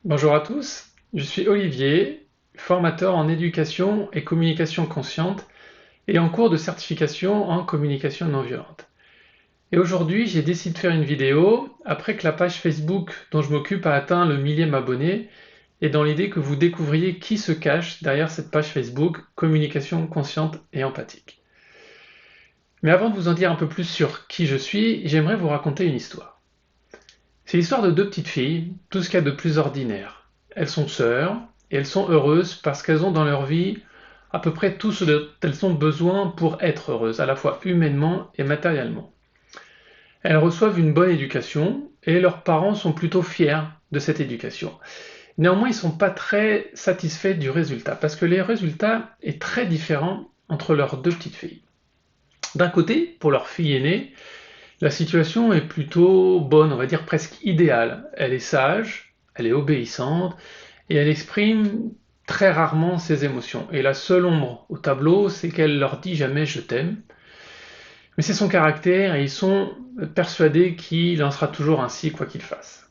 Bonjour à tous, je suis Olivier, formateur en éducation et communication consciente et en cours de certification en communication non violente. Et aujourd'hui, j'ai décidé de faire une vidéo après que la page Facebook dont je m'occupe a atteint le millième abonné et dans l'idée que vous découvriez qui se cache derrière cette page Facebook communication consciente et empathique. Mais avant de vous en dire un peu plus sur qui je suis, j'aimerais vous raconter une histoire. C'est l'histoire de deux petites filles, tout ce qu'il y a de plus ordinaire. Elles sont sœurs, et elles sont heureuses parce qu'elles ont dans leur vie à peu près tout ce dont elles ont besoin pour être heureuses, à la fois humainement et matériellement. Elles reçoivent une bonne éducation, et leurs parents sont plutôt fiers de cette éducation. Néanmoins, ils ne sont pas très satisfaits du résultat, parce que le résultat est très différent entre leurs deux petites filles. D'un côté, pour leur fille aînée, la situation est plutôt bonne, on va dire presque idéale. Elle est sage, elle est obéissante et elle exprime très rarement ses émotions. Et la seule ombre au tableau, c'est qu'elle leur dit jamais je t'aime. Mais c'est son caractère et ils sont persuadés qu'il en sera toujours ainsi quoi qu'il fasse.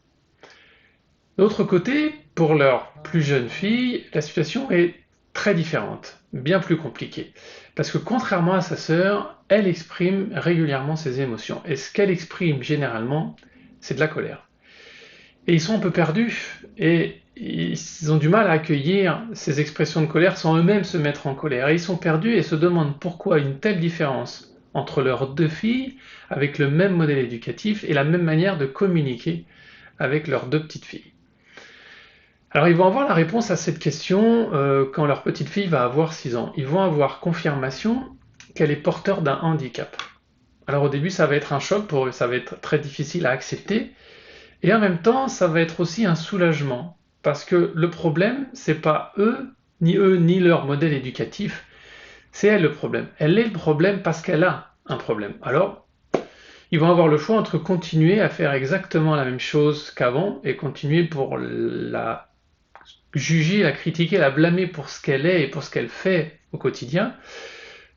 De l'autre côté, pour leur plus jeune fille, la situation est très différente, bien plus compliquée. Parce que contrairement à sa sœur, elle exprime régulièrement ses émotions. Et ce qu'elle exprime généralement, c'est de la colère. Et ils sont un peu perdus et ils ont du mal à accueillir ces expressions de colère sans eux-mêmes se mettre en colère. Et ils sont perdus et se demandent pourquoi une telle différence entre leurs deux filles avec le même modèle éducatif et la même manière de communiquer avec leurs deux petites filles. Alors ils vont avoir la réponse à cette question quand leur petite fille va avoir 6 ans. Ils vont avoir confirmation qu'elle est porteur d'un handicap. Alors au début ça va être un choc pour eux, ça va être très difficile à accepter, et en même temps ça va être aussi un soulagement, parce que le problème c'est pas eux, ni leur modèle éducatif, c'est elle le problème. Elle est le problème parce qu'elle a un problème. Alors ils vont avoir le choix entre continuer à faire exactement la même chose qu'avant et continuer pour la juger, la critiquer, la blâmer pour ce qu'elle est et pour ce qu'elle fait au quotidien,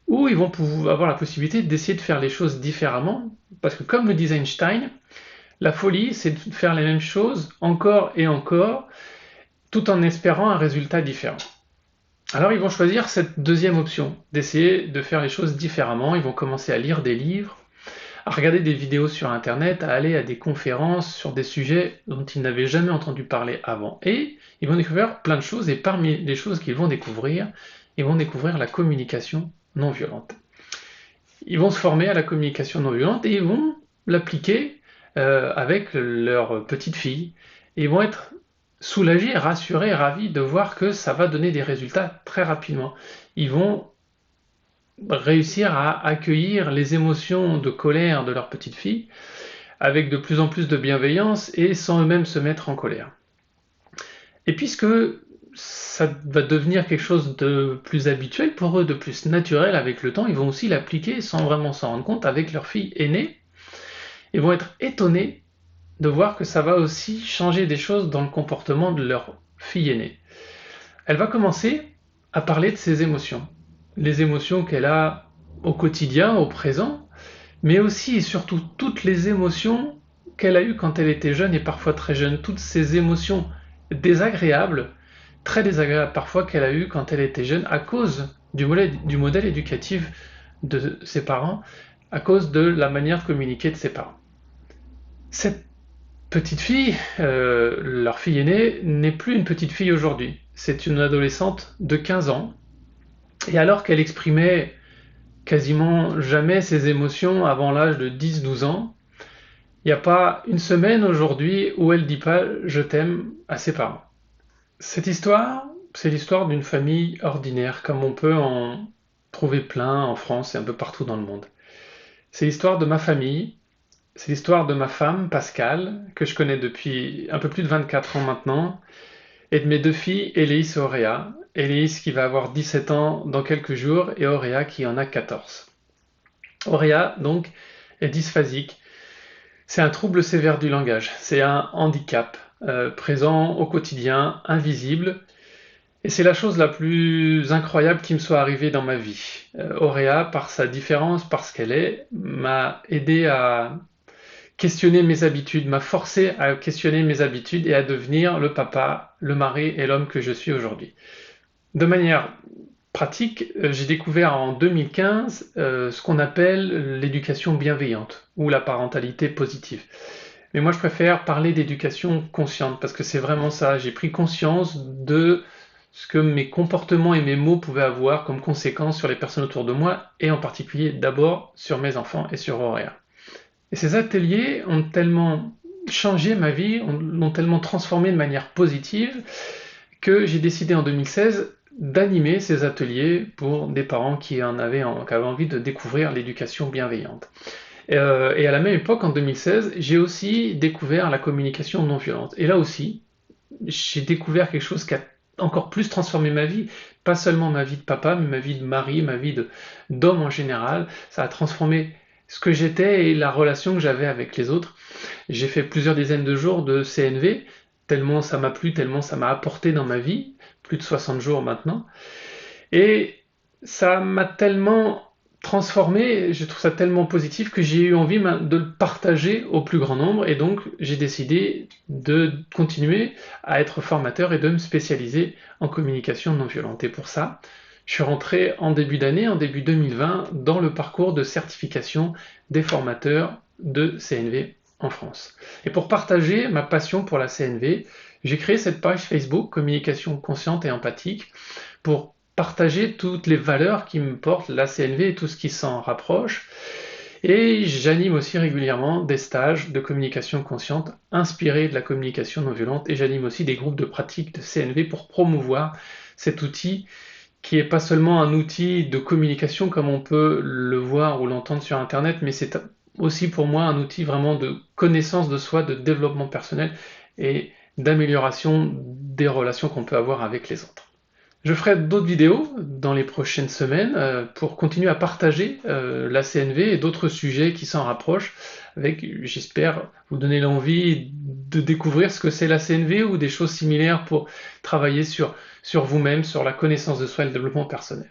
ou ils vont pouvoir avoir la possibilité d'essayer de faire les choses différemment, parce que comme le disait Einstein, la folie, c'est de faire les mêmes choses encore et encore, tout en espérant un résultat différent. Alors ils vont choisir cette deuxième option, d'essayer de faire les choses différemment. Ils vont commencer à lire des livres, à regarder des vidéos sur Internet, à aller à des conférences sur des sujets dont ils n'avaient jamais entendu parler avant. Et ils vont découvrir plein de choses, et parmi les choses qu'ils vont découvrir, ils vont découvrir la communication non violente. Ils vont se former à la communication non violente et ils vont l'appliquer avec leur petite fille. Et ils vont être soulagés, rassurés, ravis de voir que ça va donner des résultats très rapidement. Ils vont réussir à accueillir les émotions de colère de leur petite fille avec de plus en plus de bienveillance et sans eux-mêmes se mettre en colère. Et puisque ça va devenir quelque chose de plus habituel pour eux, de plus naturel avec le temps, ils vont aussi l'appliquer sans vraiment s'en rendre compte avec leur fille aînée. Ils vont être étonnés de voir que ça va aussi changer des choses dans le comportement de leur fille aînée. Elle va commencer à parler de ses émotions. Les émotions qu'elle a au quotidien, au présent, mais aussi et surtout toutes les émotions qu'elle a eues quand elle était jeune et parfois très jeune, toutes ces émotions désagréables, très désagréables parfois qu'elle a eues quand elle était jeune à cause du modèle éducatif de ses parents, à cause de la manière de communiquer de ses parents. Cette petite fille, leur fille aînée, n'est plus une petite fille aujourd'hui. C'est une adolescente de 15 ans. Et alors qu'elle exprimait quasiment jamais ses émotions avant l'âge de 10-12 ans, il n'y a pas une semaine aujourd'hui où elle ne dit pas je t'aime à ses parents. Cette histoire, c'est l'histoire d'une famille ordinaire, comme on peut en trouver plein en France et un peu partout dans le monde. C'est l'histoire de ma famille, c'est l'histoire de ma femme, Pascale, que je connais depuis un peu plus de 24 ans maintenant, et de mes deux filles, Élise et Auréa. Élise qui va avoir 17 ans dans quelques jours et Auréa qui en a 14. Auréa, donc, est dysphasique. C'est un trouble sévère du langage, c'est un handicap présent au quotidien, invisible, et c'est la chose la plus incroyable qui me soit arrivée dans ma vie. Auréa, par sa différence, parce qu'elle est, m'a aidé à questionné mes habitudes, m'a forcé à questionner mes habitudes et à devenir le papa, le mari et l'homme que je suis aujourd'hui. De manière pratique, j'ai découvert en 2015 ce qu'on appelle l'éducation bienveillante ou la parentalité positive. Mais moi, je préfère parler d'éducation consciente parce que c'est vraiment ça. J'ai pris conscience de ce que mes comportements et mes mots pouvaient avoir comme conséquences sur les personnes autour de moi et en particulier d'abord sur mes enfants et sur Auréa. Et ces ateliers ont tellement changé ma vie, l'ont tellement transformé de manière positive que j'ai décidé en 2016 d'animer ces ateliers pour des parents qui avaient envie de découvrir l'éducation bienveillante. Et à la même époque, en 2016, j'ai aussi découvert la communication non violente. Et là aussi, j'ai découvert quelque chose qui a encore plus transformé ma vie, pas seulement ma vie de papa, mais ma vie de mari, ma vie d'homme en général. Ça a transformé ce que j'étais et la relation que j'avais avec les autres. J'ai fait plusieurs dizaines de jours de CNV, tellement ça m'a plu, tellement ça m'a apporté dans ma vie, plus de 60 jours maintenant. Et ça m'a tellement transformé, je trouve ça tellement positif que j'ai eu envie de le partager au plus grand nombre et donc j'ai décidé de continuer à être formateur et de me spécialiser en communication non violente. Et pour ça, je suis rentré en début d'année, en début 2020, dans le parcours de certification des formateurs de CNV en France. Et pour partager ma passion pour la CNV, j'ai créé cette page Facebook Communication consciente et empathique pour partager toutes les valeurs qui me portent la CNV et tout ce qui s'en rapproche. Et j'anime aussi régulièrement des stages de communication consciente inspirés de la communication non violente et j'anime aussi des groupes de pratique de CNV pour promouvoir cet outil qui n'est pas seulement un outil de communication comme on peut le voir ou l'entendre sur Internet, mais c'est aussi pour moi un outil vraiment de connaissance de soi, de développement personnel et d'amélioration des relations qu'on peut avoir avec les autres. Je ferai d'autres vidéos dans les prochaines semaines pour continuer à partager la CNV et d'autres sujets qui s'en rapprochent avec, j'espère, vous donner l'envie de découvrir ce que c'est la CNV ou des choses similaires pour travailler sur vous-même, sur la connaissance de soi et le développement personnel.